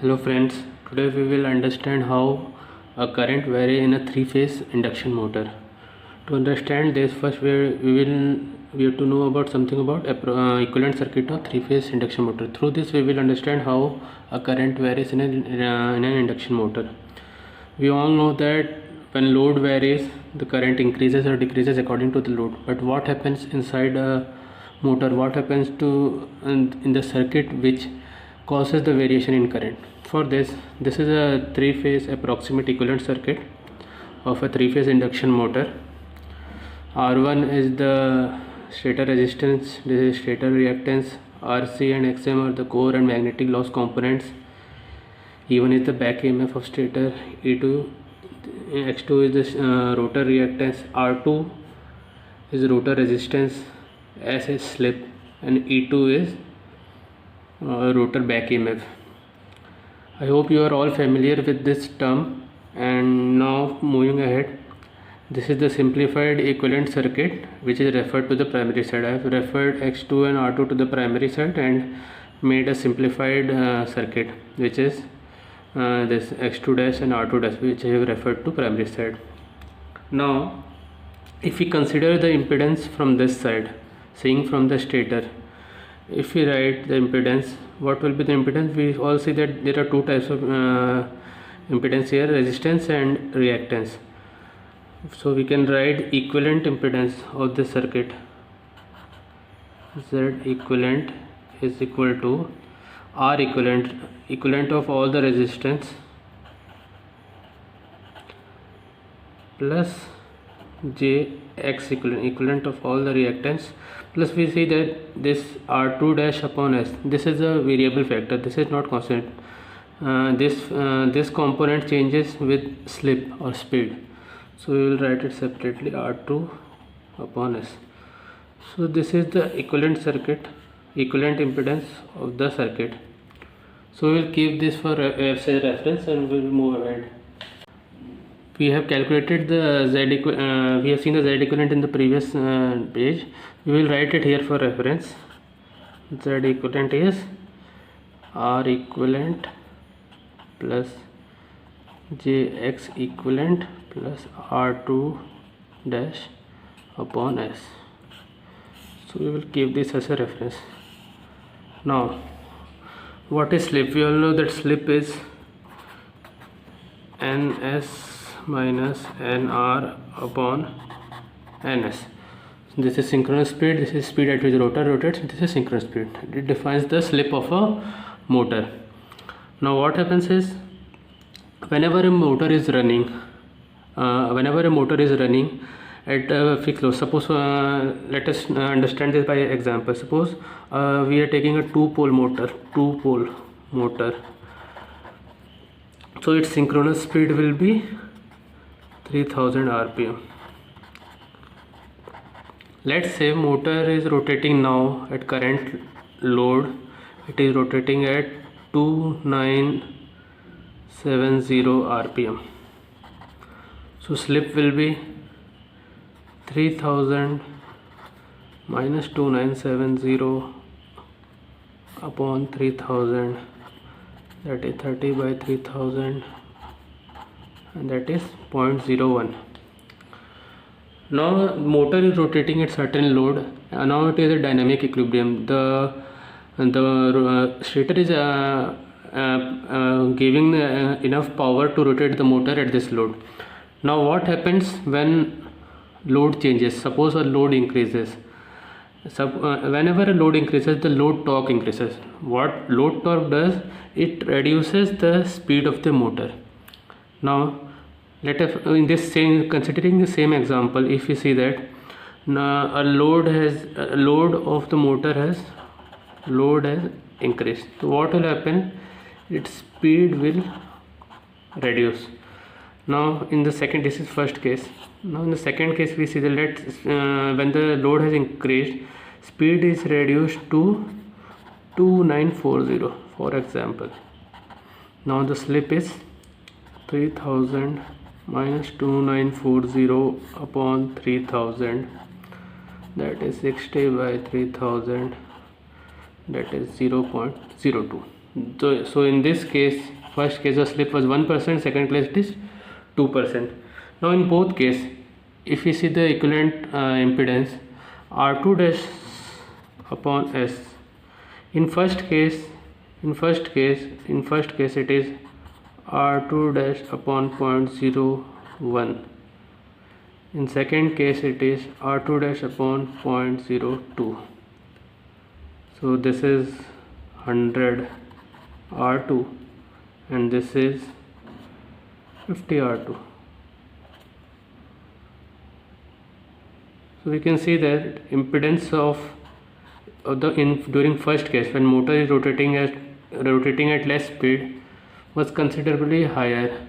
Hello friends, today we will understand how a current varies in a three-phase induction motor. To understand this, first we have to know about something about equivalent circuit of three-phase induction motor. Through this we will understand how a current varies in an induction motor. We all know that when load varies, the current increases or decreases according to the load. But what happens inside a motor? What happens to in the circuit which causes the variation in current? For this is a three-phase approximate equivalent circuit of a three-phase induction motor. R1 is the stator resistance, this is stator reactance, RC and XM are the core and magnetic loss components. E1 is the back EMF of stator, E2, X2 is the rotor reactance, R2 is rotor resistance, S is slip, and E2 is rotor back EMF. I hope you are all familiar with this term. And now moving ahead, this is the simplified equivalent circuit which is referred to the primary side. I have referred X2 and R2 to the primary side and made a simplified circuit which is this X2 dash and R2 dash, which I have referred to primary side. Now if we consider the impedance from this side, seeing from the stator, if we write the impedance, what will be the impedance? We all see that there are two types of impedance here, resistance and reactance. So we can write equivalent impedance of the circuit. Z equivalent is equal to R equivalent of all the resistance plus J X equivalent of all the reactance, plus we see that this R2 dash upon S, this is a variable factor, this is not constant. This component changes with slip or speed, so we will write it separately, R2 upon S. So this is the equivalent impedance of the circuit. So we will keep this for as a reference and we will move ahead. We have calculated the we have seen the Z equivalent in the previous page. We will write it here for reference. Z equivalent is R equivalent plus JX equivalent plus R2 dash upon S. So we will keep this as a reference. Now what is slip? We all know that slip is NS minus NR upon NS. This is synchronous speed, this is speed at which rotor rotates, this is synchronous speed. It defines the slip of a motor. Now what happens is, whenever a motor is running at a fixed load, suppose let us understand this by example. Suppose we are taking a two-pole motor, so its synchronous speed will be 3000 rpm. Let's say motor is rotating now at current load, it is rotating at 2970 rpm. So slip will be 3000 minus 2970 upon 3000, that is 30 by 3000, and that is 0.01. Now motor is rotating at certain load, and now it is a dynamic equilibrium. The stator is giving enough power to rotate the motor at this load. Now what happens when load changes? Suppose a load increases. Whenever a load increases, the load torque increases. What load torque does? It reduces the speed of the motor. Now let us, in this same, considering the same example, if you see that a load of the motor has increased, so what will happen? Its speed will reduce. Now in the second, this is first case. Now in the second case we see that when the load has increased, speed is reduced to 2940 for example. Now the slip is 3000 minus 2940 upon 3000, that is 60 by 3000, that is 0.02. So in this case, first case the slip was 1%, second case it is 2%. Now in both case, if we see the equivalent impedance R2 dash upon S, in first case it is R2 dash upon 0.01. In second case it is R2 dash upon 0.02. So this is 100 R2 and this is 50 R2. So we can see that impedance of the during first case, when motor is rotating at less speed, was considerably higher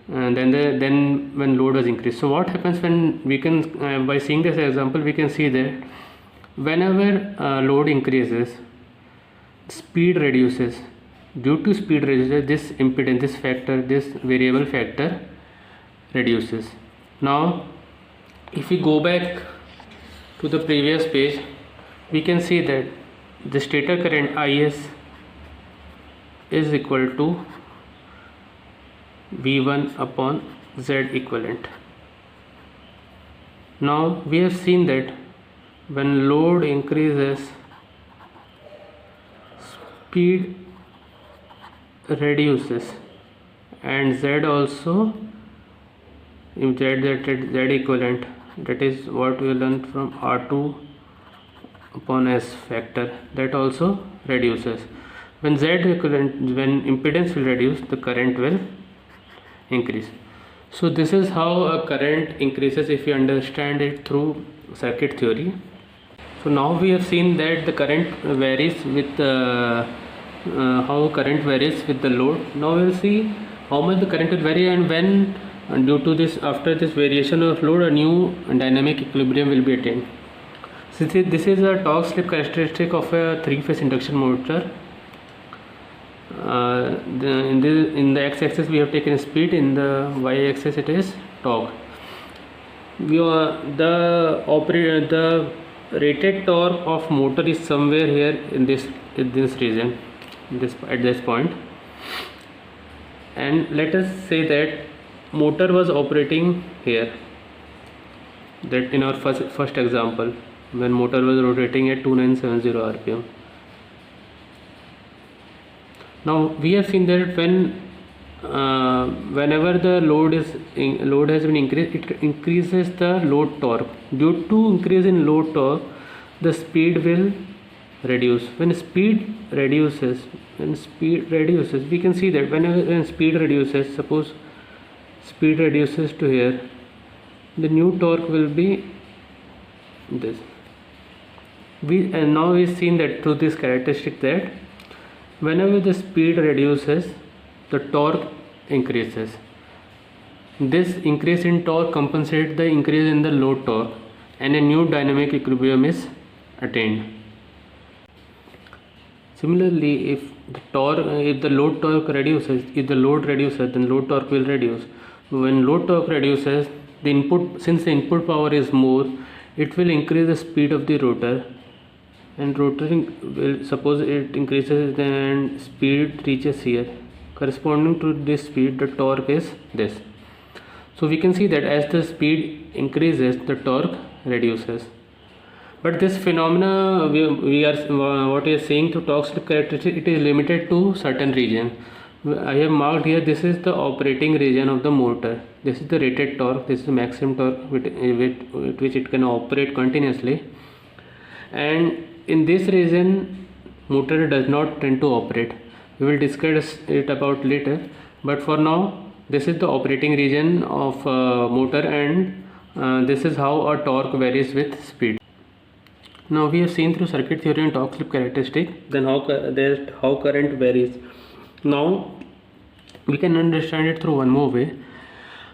and then when load was increased. So what happens when we can by seeing this example, we can see that whenever load increases, speed reduces. Due to speed reduces, this impedance, this factor, this variable factor reduces. Now if we go back to the previous page, we can see that the stator current IS is equal to V1 upon Z equivalent. Now we have seen that when load increases, speed reduces, and Z also, in Z equivalent, that is what we learned from R2 upon S factor, that also reduces. When Z equivalent, when impedance will reduce, the current will increase. So this is how a current increases if you understand it through circuit theory. So now we have seen that the current varies with how current varies with the load. Now we will see how much the current will vary and when, due to this, after this variation of load, a new dynamic equilibrium will be attained. So this is a torque slip characteristic of a three-phase induction motor. In the x-axis we have taken speed, in the y-axis it is torque. The rated torque of motor is somewhere here in this region, at this point. And let us say that motor was operating here, that in our first example, when motor was rotating at 2970 rpm. Now we have seen that whenever the load has been increased, it increases the load torque. Due to increase in load torque, the speed will reduce. When speed reduces, we can see that when speed reduces, suppose speed reduces to here, the new torque will be this. And now we've seen that through this characteristic that whenever the speed reduces, the torque increases. This increase in torque compensates the increase in the load torque and a new dynamic equilibrium is attained. Similarly, if the load torque reduces, if the load reduces, then load torque will reduce. When load torque reduces, since the input power is more, it will increase the speed of the rotor, and suppose it increases and speed reaches here, corresponding to this speed, the torque is this. So we can see that as the speed increases, the torque reduces. But this phenomena what we are saying to torque slip characteristic, it is limited to certain region. I have marked here, this is the operating region of the motor, this is the rated torque, this is the maximum torque with which it can operate continuously, and in this region motor does not tend to operate. We will discuss it about later, but for now this is the operating region of motor, and this is how a torque varies with speed. Now we have seen through circuit theory and torque slip characteristic, then how current varies. Now we can understand it through one more way.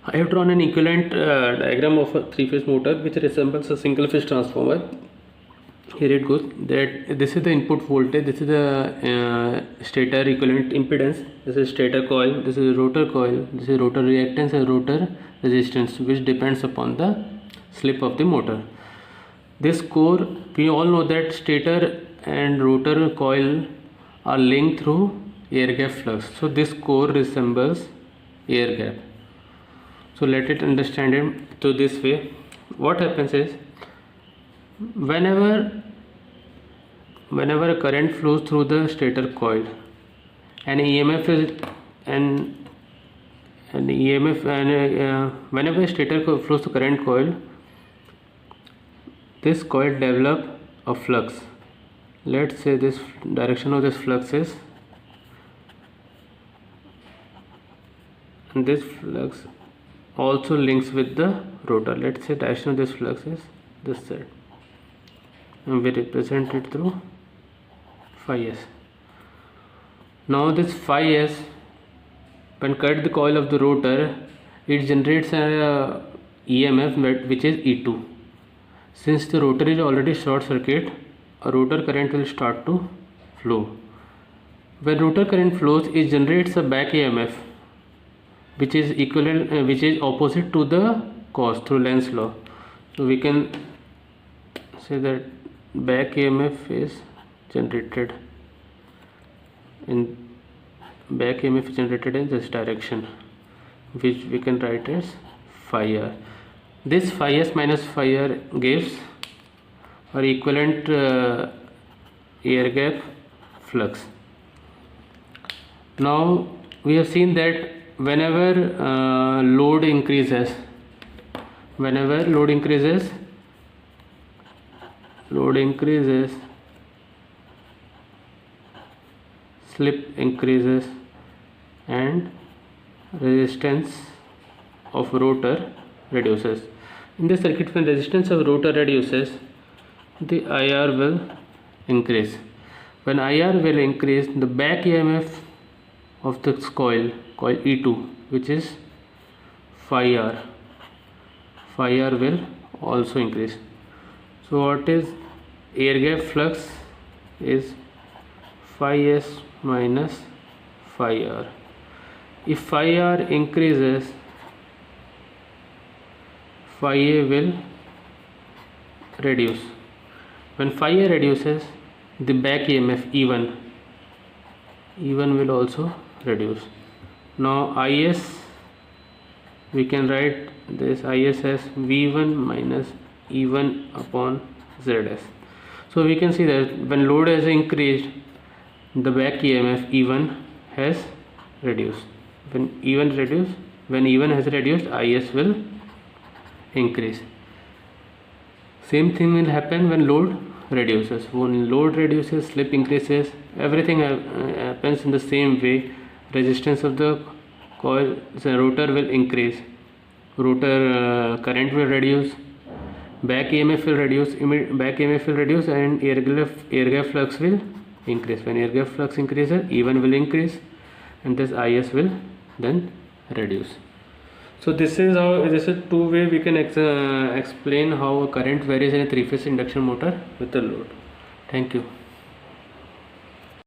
I have drawn an equivalent diagram of a three-phase motor which resembles a single-phase transformer. Here it goes, that this is the input voltage, this is the stator equivalent impedance, this is stator coil, this is rotor coil, this is rotor reactance and rotor resistance, which depends upon the slip of the motor. This core, we all know that stator and rotor coil are linked through air gap flux. So this core resembles air gap. So let it understand it to this way. What happens is whenever a current flows through the stator coil, an EMF is whenever a stator flows through current coil, this coil develop a flux. Let's say this direction of this flux is, and this flux also links with the rotor. Let's say direction of this flux is this side, and we represent it through phi s. Now this phi s, when cut the coil of the rotor, it generates a EMF which is E2. Since the rotor is already short circuit, a rotor current will start to flow. When rotor current flows, it generates a back EMF which is equivalent, which is opposite to the cause through Lenz's law. So we can say that back EMF is generated in this direction, which we can write as phi r. This phi s minus phi r gives or equivalent air gap flux. Now we have seen that whenever load increases, slip increases and resistance of rotor reduces. In this circuit, when resistance of rotor reduces, the IR will increase. When IR will increase, the back EMF of this coil E2, which is phi r will also increase. So what is air gap flux is phi s minus phi r. If phi r increases, phi a will reduce. When phi a reduces, the back EMF E1 will also reduce. Now IS, we can write this IS as V1 minus E1 upon ZS. So we can see that when load has increased, the back EMF E1 has reduced. When E1 has reduced, IS will increase. Same thing will happen when load reduces. When load reduces, slip increases. Everything happens in the same way. Resistance of the coil, the rotor will increase. Rotor current will reduce. Back EMF will reduce, and air gap flux will increase. When air gap flux increases, E1 will increase, and this IS will then reduce. So this is two way we can explain how current varies in a three-phase induction motor with the load. Thank you.